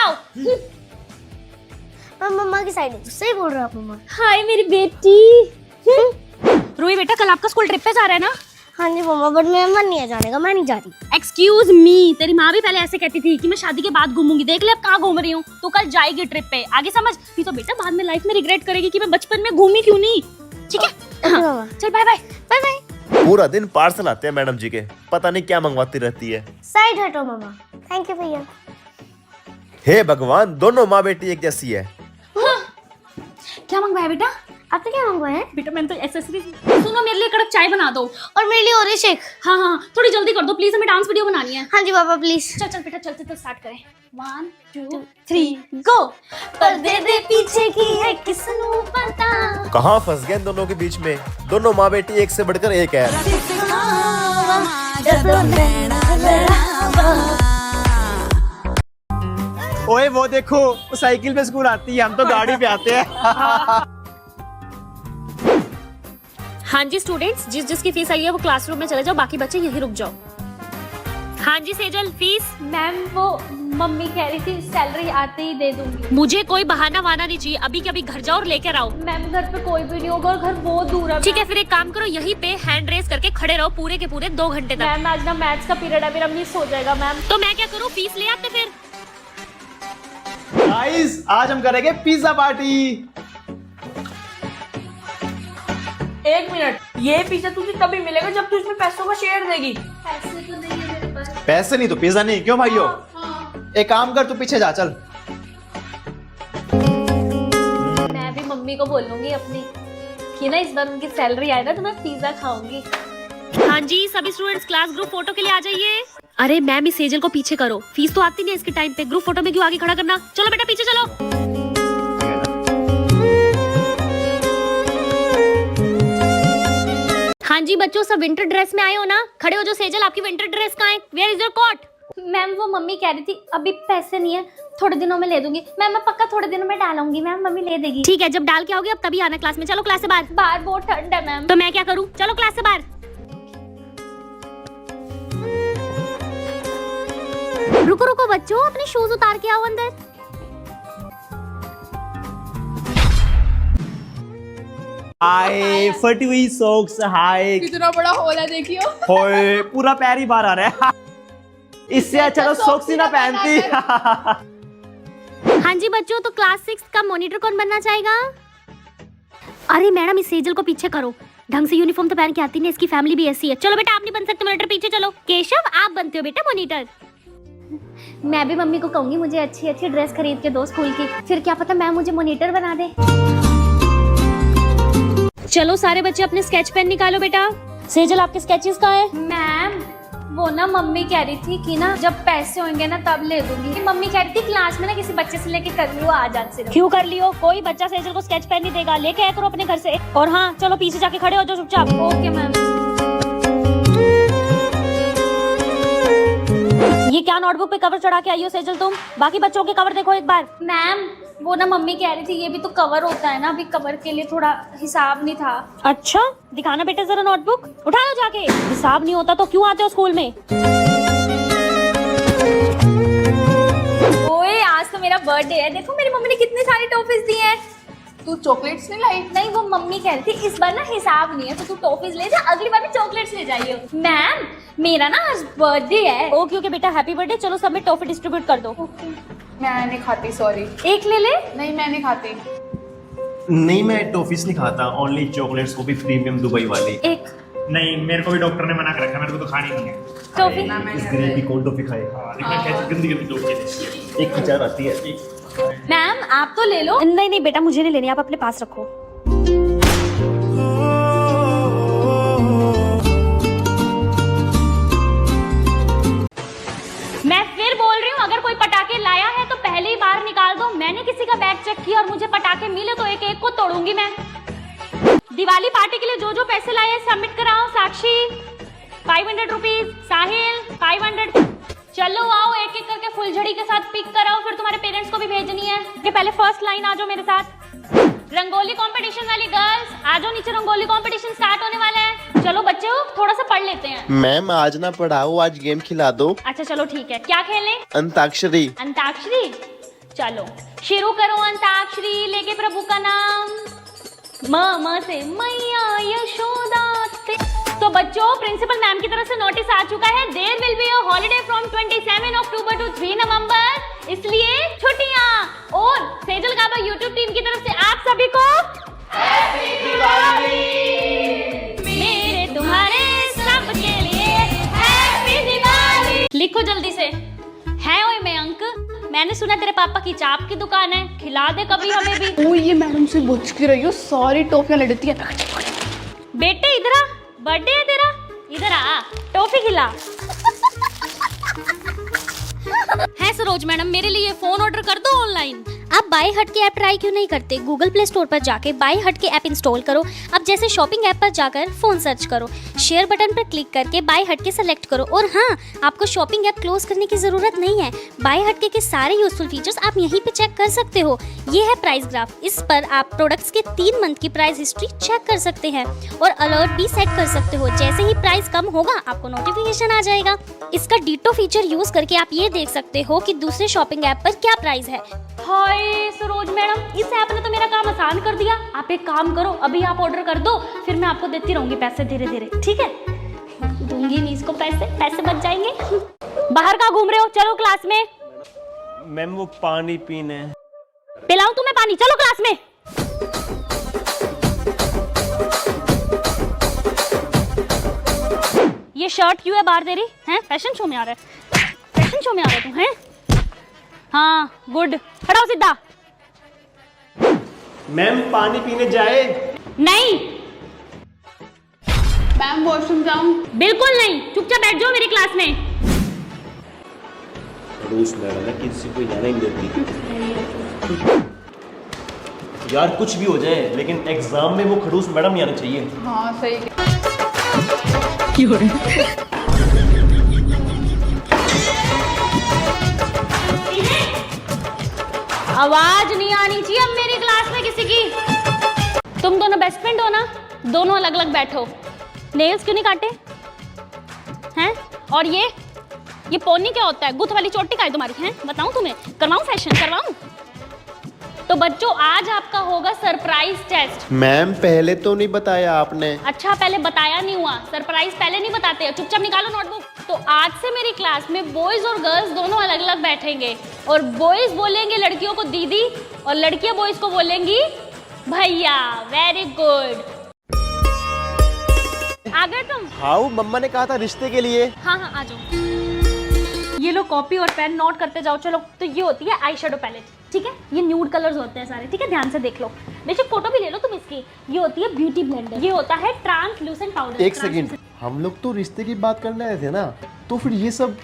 आओ। मम्मा की साइड है, सही बोल रहे हो आप मम्मा। हाय मेरी बेटी। रूही बेटा कल आपका स्कूल ट्रिप पे जा रहा है ना? हाँ जी मम्मा, बट मेरा मन नहीं है जाने का, मैं नहीं जा रही। एक्सक्यूज मी, तेरी माँ भी पहले ऐसे कहती थी कि मैं शादी के बाद घूमूंगी, देख ले अब कहाँ घूम रही हूँ। तो कल जाएगी ट्रिप पे, आगे समझ। नहीं तो बेटा बाद में लाइफ में रिग्रेट करेगी कि मैं बचपन में घूमी क्यों नहीं। ठीक है हाँ। चल बाय बाय। Bye bye. पूरा दिन पार्सल आते हैं मैडम जी के, पता नहीं क्या मंगवाती रहती है। साइड हटो मम्मा। थैंक यू भैया। हे भगवान, दोनों माँ बेटी एक जैसी है। क्या मंगवाया बेटा? आपने क्या मंगवाया है? बेटा मैंने तो एक्सेसरीज। सुनो मेरे लिए कड़क चाय बना दो। और मेरे लिए ओरियो शेक। हाँ हाँ थोड़ी जल्दी कर दो प्लीज, हमें डांस वीडियो बनानी है। हाँ जी पापा प्लीज। चल चल बेटा चलते तो स्टार्ट करें। 1 2 3 गो। पर्दे दे पीछे की है किसनू पता। कहाँ फंस गए इन दोनों के बीच में? दोनों माँ बेटी एक से बढ़कर एक है। ओए वो देखो, वो साइकिल पे स्कूल आती है, हम तो गाड़ी पे आते हैं। हाँ जी स्टूडेंट्स, जिस जिसकी फीस आई है वो क्लासरूम में चले जाओ, बाकी बच्चे यहीं रुक जाओ। हाँ जी सेजल फीस। मैम वो मम्मी कह रही थी सैलरी आते ही दे दूंगी। मुझे कोई बहाना वाना नहीं चाहिए, अभी के अभी घर जाओ और लेकर आओ। मैम घर पे कोई भी नहीं होगा और घर बहुत दूर है। ठीक है फिर एक काम करो, यहीं पे हैंड रेस करके खड़े रहो पूरे के पूरे 2 घंटे तक। मैम आज ना मैथ्स का पीरियड है, मेरा मिस हो जाएगा मैम। तो मैं क्या करूँ, फीस ले आते फिर। गाइस आज हम करेंगे पिज्जा पार्टी। 1 मिनट, ये पिज्जा तुझे तभी मिलेगा जब तू इसमें पैसों का शेयर देगी। पैसे तो नहीं है मेरे पास। पैसे नहीं तो पिज्जा नहीं, क्यों भाइयों? एक काम कर, तू पीछे जा, चल। मैं भी मम्मी को बोलूंगी अपनी कि ना इस बार उनकी सैलरी आए ना तो मैं पिज्जा खाऊंगी। हाँ जी सभी स्टूडेंट्स क्लास ग्रुप फोटो के लिए आ जाइए। अरे मैम इस सेजल को पीछे करो, फीस तो आती नहीं है इसके टाइम पे, ग्रुप फोटो में क्यों आगे खड़ा करना। चलो बेटा पीछे चलो। हाँ जी बच्चों सब विंटर ड्रेस में आए हो ना? खड़े हो जो। सेजल आपकी विंटर ड्रेस कहाँ है? Where is your coat? Ma'am वो मम्मी कह रही थी अभी पैसे नहीं है, थोड़े दिनों में ले दूंगी। मैम मैं पक्का थोड़े दिनों में डालूंगी, मैम मम्मी ले देगी। ठीक है जब डाल के आओगे अब तभी आना क्लास में। चलो क्लास से बाहर। बाहर बहुत ठंड है मैम। तो मैं क्या करूँ, चलो क्लास से बाहर। रुको रुको बच्चों, अपने शूज उतार के आओ अंदर। हाय फटी हुई सॉक्स, हाय कितना बड़ा होल है देखियो। होए पूरा पैर ही बाहर आ रहा है। इससे अच्छा तो सॉक्स ही ना पहनती। हाँ जी बच्चों, तो क्लास 6 का मॉनिटर कौन बनना चाहेगा? अरे मैडम इस सेजल को पीछे करो, ढंग से यूनिफॉर्म तो पहन के आती नहीं, इसकी फैमिली भी ऐसी है। चलो बेटा आप नहीं बन सकते मॉनिटर, पीछे चलो। केशव आप बनते हो बेटा मॉनिटर। मैं भी मम्मी को कहूंगी मुझे अच्छी अच्छी ड्रेस खरीद के दो स्कूल की, फिर क्या पता मैम मुझे मॉनिटर बना दे। चलो सारे बच्चे अपने स्केच पेन निकालो बेटा। सेजल आपके स्केचेस कहाँ है? मैम वो ना मम्मी कह रही थी कि ना जब पैसे होंगे ना तब ले दूंगी। मम्मी कह रही थी क्लास में ना किसी बच्चे से लेके कर लियो आज से। क्यों कर लियो? कोई बच्चा सेजल को स्केच पेन नहीं देगा, लेके आया करो अपने घर से। और हाँ चलो पीछे जाके खड़े हो जाओ चुपचाप। Okay ma'am. ये क्या नोटबुक पे कवर चढ़ा के आई हो सेजल तुम? बाकी बच्चों के कवर देखो एक बार। मैम वो ना मम्मी कह रही थी ये भी तो कवर होता है ना, अभी कवर के लिए थोड़ा हिसाब नहीं था। अच्छा दिखाना बेटा जरा नोटबुक, उठा लो जाके। हिसाब नहीं होता तो क्यों आते हो स्कूल में? ओए आज तो मेरा बर्थडे है, देखो मेरी मम्मी ने कितने सारे टॉफीज दिए हैं। तू चॉकलेट्स नहीं लाई? नहीं वो मम्मी कह रही थी इस बार ना हिसाब नहीं है तो तू टॉफीज ले जा, अगली बार में चॉकलेट्स ले जाइए। मैम मेरा ना आज बर्थडे है। ओके ओके बेटा हैप्पी बर्थडे। चलो सब में टॉफी डिस्ट्रीब्यूट कर दो। मैं नहीं खाती, सॉरी। एक ले ले। नहीं मैं नहीं खाती। नहीं मैं टॉफीज नहीं खाता, ओनली चॉकलेट्स, वो भी प्रीमियम दुबई वाली। एक नहीं मेरे को भी डॉक्टर ने मना कर रखा, मेरे को तो खानी नहीं है। टॉफी। इस गरीब की कौन टॉफी खाए? लेकिन कैसी गंदी गंदी टॉफी है। एक विचार आती है। मैम आप तो ले लो। नहीं नहीं बेटा मुझे नहीं लेनी, आप अपने पास रखो। मैं फिर बोल रही हूँ अगर कोई पटाखे लाया है तो पहले ही बाहर निकाल दो। मैंने किसी का बैग चेक किया और मुझे पटाखे मिले तो एक एक को तोड़ूंगी मैं। दिवाली पार्टी के लिए जो जो पैसे लाए हैं सबमिट कराओ। साक्षी 500 रुपीज, साहिल 500। चलो आओ एक एक करके फुलझड़ी के साथ पिक कराओ, फिर तुम्हारे पेरेंट्स को भी भेजनी है। कि पहले फर्स्ट लाइन आ जाओ मेरे साथ। रंगोली कंपटीशन वाली गर्ल्स आ जाओ नीचे, रंगोली कंपटीशन स्टार्ट होने वाला है। चलो बच्चों थोड़ा सा पढ़ लेते हैं। मैम आज ना पढ़ाओ, आज गेम खिला दो। अच्छा चलो ठीक है, क्या खेलें? अंताक्षरी। अंताक्षरी चलो शुरू करो अंताक्षरी लेके प्रभु का नाम। म से मैया यशोदा। तो बच्चों प्रिंसिपल मैम की तरफ से नोटिस आ चुका है, there will be a holiday from 27 October to 3 November, इसलिए छुट्टियां। और सेजल गाबा यूट्यूब टीम की तरफ से आप सभी को हैप्पी दिवाली। मेरे तुम्हारे सबके लिए हैप्पी दिवाली। लिखो जल्दी से। है ओए मयंक, मैंने सुना तेरे पापा की चाप की दुकान है, खिला दे कभी हमें भी। ओ ये मैडम से बच के रही हो, सारी टॉफियां ले लेती है। बेटे इधर आ, बर्थडे है तेरा, इधर आ, टॉफी खिला। है सरोज मैडम, मेरे लिए फोन ऑर्डर कर दो ऑनलाइन। आप बाय हट के ऐप ट्राई क्यों नहीं करते? गूगल प्ले स्टोर पर जाके बाय हट के ऐप इंस्टॉल करो। अब जैसे शॉपिंग ऐप पर जाकर फोन सर्च करो, शेयर बटन पर क्लिक करके बाय हट के सेलेक्ट करो। और हाँ, आपको शॉपिंग ऐप क्लोज करने की जरूरत नहीं है। बाय हट के सारे यूजफुल फीचर्स आप यहीं पे चेक कर सकते हो। ये है प्राइस ग्राफ, इस पर आप प्रोडक्ट्स के 3 मंथ की प्राइस हिस्ट्री चेक कर सकते हैं और अलर्ट भी सेट कर सकते हो। जैसे ही प्राइस कम होगा आपको नोटिफिकेशन आ जाएगा। इसका डिटो फीचर यूज करके आप ये देख सकते हो कि दूसरे शॉपिंग ऐप पर क्या प्राइस है। हाय सरोज मैडम, इस ऐप ने तो मेरा काम आसान कर दिया। आप एक काम करो, अभी आप ऑर्डर कर दो, फिर मैं आपको देती रहूंगी पैसे धीरे धीरे, ठीक है? दूंगी नहीं इसको पैसे बच जाएंगे। बाहर का घूम रहे हो, चलो क्लास में। मैम वो पानी पीने। पिलाऊं तुम्हें पानी, चलो क्लास में। ये शर्ट क्यों है बाहर तेरी? हैं, फैशन शो में आ रहा है? फैशन शो में आ रहा है तू? हैं? हाँ गुड, खड़ा हो सीधा। मैम पानी पीने जाए? नहीं मैम वॉशरूम जाऊं? बिल्कुल नहीं, चुपचाप बैठ जाओ मेरी क्लास में। रूस मैडम है, किसी को जाने नहीं देती। यार कुछ भी हो जाए लेकिन एग्जाम में वो खड़ूस मैडम नहीं आनी चाहिए। हाँ सही। आवाज नहीं आनी चाहिए अब मेरी क्लास में किसी की। तुम दोनों बेस्ट फ्रेंड हो ना, दोनों अलग अलग बैठो। नेल्स क्यों नहीं काटे हैं? और ये पोनी क्या होता है? गुथ वाली चोटी का है तुम्हारी? हैं, बताऊं तुम्हें? करवाऊं फैशन, करवाऊं? तो बच्चों आज आपका होगा सरप्राइज टेस्ट। मैम पहले तो नहीं बताया आपने। अच्छा पहले बताया नहीं हुआ, सरप्राइज पहले नहीं बताते। चुपचाप निकालो नोटबुक। तो आज से मेरी क्लास में बॉयज और गर्ल्स दोनों अलग अलग बैठेंगे और बॉयज बोलेंगे लड़कियों को दीदी और लड़कियां बॉयज को बोलेंगी भैया। Very good. आ गए तुम? हाउ मम्मा ने कहा था रिश्ते के लिए। हाँ हाँ आ जाओ। ये लो कॉपी और पेन, नोट करते जाओ। चलो तो ये होती है आई शेडो पैलेट, ठीक है? ये न्यूड कलर्स होते हैं सारे, ठीक है? ध्यान से देख लो, बेशक फोटो भी ले लो तुम इसकी। ये होती है ब्यूटी ब्लेंडर, ये होता है ट्रांसलूसेंट पाउडर। एक सेकंड, हम लोग तो रिश्ते की बात करने आए थे ना, तो फिर ये सब?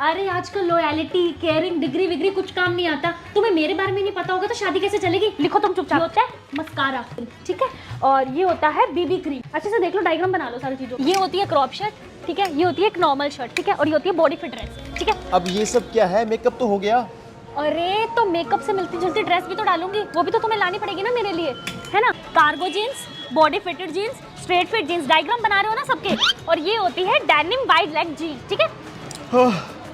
अरे आजकल लॉयलिटी, केयरिंग, डिग्री विग्री कुछ काम नहीं आता। तुम्हें मेरे बारे में नहीं पता होगा तो शादी कैसे चलेगी? लिखो तुम चुपचाप। होता है मस्कारा, ठीक है? और ये होता है बीबी क्रीम। अच्छे से देख लो, डायग्राम बना लो सारी चीजों। ये होती है क्रॉप शर्ट, ठीक है? ये होती है एक नॉर्मल शर्ट, ठीक है? और ये होती है बॉडी फिट ड्रेस, ठीक है? अब ये सब क्या है? मेकअप तो हो गया। अरे तो मेकअप से मिलती जुलती ड्रेस भी तो डालूंगी, वो भी तो तुम्हें लानी पड़ेगी ना मेरे लिए, है ना? Cargo jeans, body fitted jeans, straight fit jeans. Diagram बना रहे हो ना सबके? और ये होती है डेनिम वाइड लेग जीन्स, ठीक है?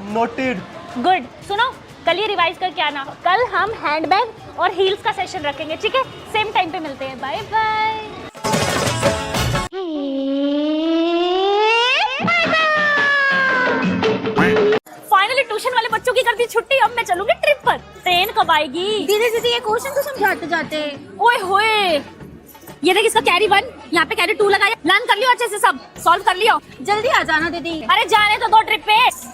नोटेड। गुड। सुनो, कल ये रिवाइज करके आना। कल हम हैंडबैग और हील्स का सेशन रखेंगे, ठीक है? सेम टाइम पे मिलते हैं। Bye bye. फाइनली ट्यूशन वाले बच्चों की कर दी छुट्टी, अब मैं चलूंगी ट्रिप पर। ट्रेन कब आएगी? दीदी दीदी ये क्वेश्चन तो समझाते जाते। ओए होए, ये देख इसका कैरी 1, यहाँ पे कैरी 2 लगाया। लर्न कर लियो अच्छे से, सब सॉल्व कर लियो। जल्दी आ जाना दीदी। अरे जाने तो दो ट्रिप पे।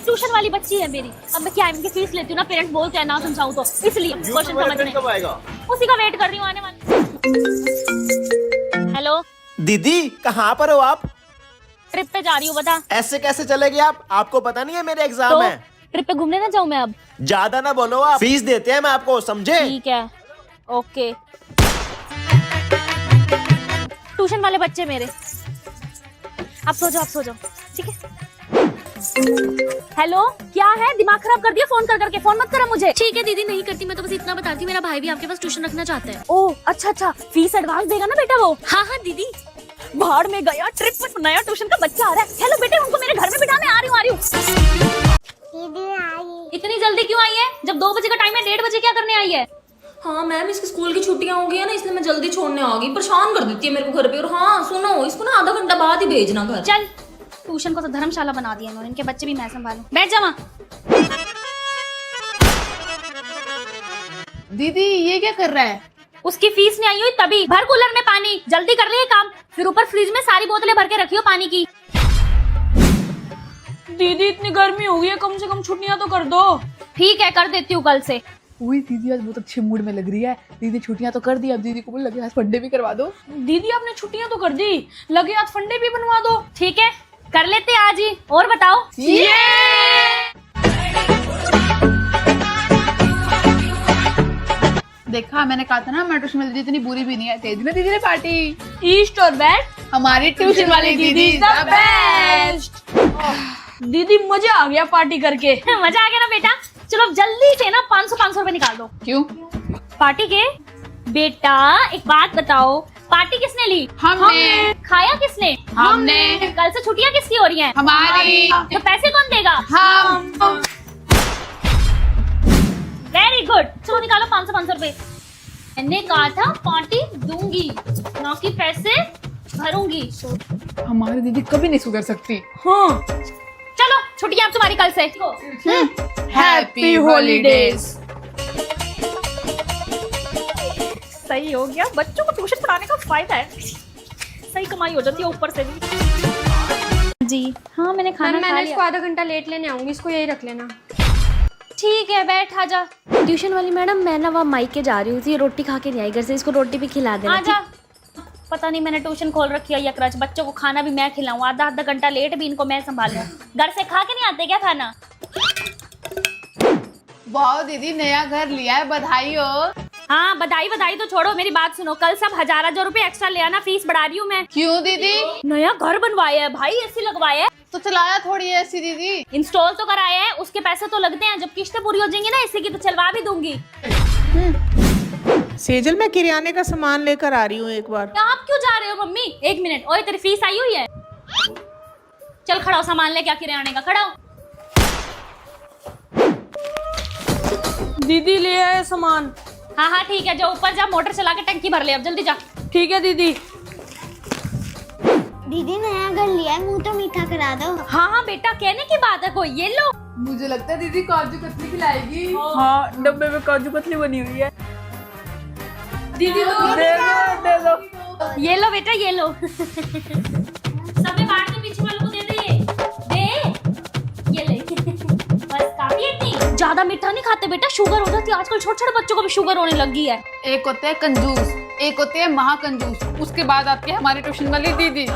ट्यूशन वाली बच्ची है मेरी, अब मैं क्या इनकी फीस लेती हूँ ना, पेरेंट्स बोलते हैं ना समझाऊं तो, इसलिए क्वेश्चन समझने। कब आएगा? उसी का वेट कर रही हूँ आने वाले। हेलो दीदी कहाँ पर हो आप? ट्रिप पे जा रही हूँ, बता। ऐसे कैसे चलेगी आप? आपको पता नहीं है मेरे एग्जाम तो है। ट्रिप पे घूमने ना जाऊँ मैं अब? ज्यादा ना बोलो, आप फीस देते हैं मैं आपको, समझे? ठीक है, ओके। ट्यूशन वाले बच्चे मेरे, आप सो जाओ, आप सो जाओ, ठीक है? हेलो, क्या है? दिमाग खराब कर दिया फोन कर करके। फोन मत करो मुझे। ठीक है दीदी, नहीं करती। मैं तो बस इतना बताती हूँ, मेरा भाई भी आपके पास ट्यूशन रखना चाहता है। ओह अच्छा अच्छा, फीस एडवांस देगा ना बेटा वो? हाँ हाँ दीदी। भाड़ में गया, ट्रिप पर नया ट्यूशन का बच्चा आ रहा है। हेलो बेटे, उनको मेरे घर में बिठा, मैं आ रही हूँ। दीदी आई। इतनी जल्दी क्यों आई है? जब 2 बजे का टाइम है, 1:30 बजे क्या करने आई है? हाँ मैम, इसके स्कूल की छुट्टियां हो गई है ना, इसलिए मैं जल्दी छोड़ने आ गई। परेशान कर देती है मेरे को घर पे। और हाँ सुनो, इसको ना आधा घंटा बाद ही भेजना घर। चल, ट्यूशन को तो धर्मशाला बना दिया इन्होंने, इनके बच्चे भी मैं संभालूं। बैठ जा वहाँ। दीदी ये क्या कर रहा है? उसकी फीस नहीं आई हुई तभी। भर कूलर में पानी, जल्दी कर ले ये काम। फिर ऊपर फ्रिज में सारी बोतलें भर के रखियो पानी की। दीदी इतनी गर्मी हो गई है, कम से कम छुट्टियां तो कर दो। ठीक है, कर देती हूँ कल से। वही दीदी आज बहुत अच्छे मूड में लग रही है। दीदी छुट्टियां तो कर दी, अब दीदी को बोल लगे आज फंडे भी करवा दो। दीदी आपने छुट्टियां तो कर दी, लगे आज फंडे भी बनवा दो। ठीक है, कर लेते आज ही। और बताओ। देखा, मैंने कहा था ना हमारी ट्यूशन वाली दीदी इतनी बुरी भी नहीं है। तेज में दीदी ने पार्टी। ईस्ट और वेस्ट, हमारी ट्यूशन वाली दीदी द बेस्ट। दीदी मजा आ गया पार्टी करके। मजा आ गया ना बेटा? चलो अब जल्दी से ना 500 रुपए निकाल दो। क्यों? पार्टी के? बेटा एक बात बताओ, पार्टी किसने ली? हमने। खाया किसने? हमने। कल से छुट्टियां किसकी हो रही हैं? हमारी। तो पैसे कौन देगा? हम। Very good. चलो निकालो 500 रुपए। मैंने कहा था पार्टी दूंगी, ना कि पैसे भरूंगी। हमारी दीदी कभी नहीं सुधर सकती। हाँ, चलो छुट्टियां अब तुम्हारी कल से। Happy holidays. सही हो गया, बच्चों को ट्यूशन पढ़ाने का फायदा है, सही कमाई हो जाती है ऊपर से भी। जी हाँ, मैंने खाना खा लिया। आधा घंटा लेट लेने आऊंगी, इसको यही रख लेना। ठीक है, बैठ आजा। ट्यूशन वाली मैडम, मैं ना वहाँ माइके जा रही हूँ थी, रोटी खा के नहीं आई घर से, इसको रोटी भी खिला देना। आजा। पता नहीं मैंने ट्यूशन खोल रखी है या क्रच, बच्चों को खाना भी मैं खिलाऊं, आधा घंटा लेट भी इनको मैं संभालूं। घर से खा के नहीं आते क्या खाना? वाह दीदी, नया घर लिया है, बधाई हो। हाँ, बधाई तो छोड़ो, मेरी बात सुनो। कल सब हजार रुपए एक्स्ट्रा ले आना, फीस बढ़ा रही हूँ मैं। क्यों दीदी? नया घर बनवाया है भाई, एसी लगवाया है। तो चलाया थोड़ी है ऐसी दीदी। इंस्टॉल तो कराया है, उसके पैसे तो लगते हैं। जब किस्तें पूरी हो जाएंगी ना एसी की, तो चलवा भी दूंगी। सेजल, मैं किराने का सामान लेकर आ रही हूँ एक बार। आप क्यों जा रहे हो मम्मी? 1 मिनट। ओए तेरी फीस आई हुई है? चल खड़ा हो, सामान ले क्या किराने का, खड़ा हो। दीदी ले आए सामान। हाँ ठीक है, जो ऊपर जा, मोटर चला के टंकी भर ले, अब जल्दी जा। ठीक है दीदी। दीदी नया घर लिया है, मुंह तो मीठा करा दो। हाँ बेटा, कहने की बात है कोई। ये लो। मुझे लगता है दीदी काजू कतली खिलाएगी। हाँ, डब्बे में काजू कतली बनी हुई है। दीदी दे दो। ये लो बेटा, ये लो। सबने बांट के पीछे वालों को दे दे। ये ले। बस काफी है। इतनी ज्यादा मीठा नहीं खाते बेटा, शुगर हो जाती है आजकल, छोटे छोटे बच्चों को भी शुगर होने लगी है। एक होते हैं कंजूस, एक होते हैं महाकंजूस, उसके बाद आती है हमारी ट्यूशन वाली दीदी।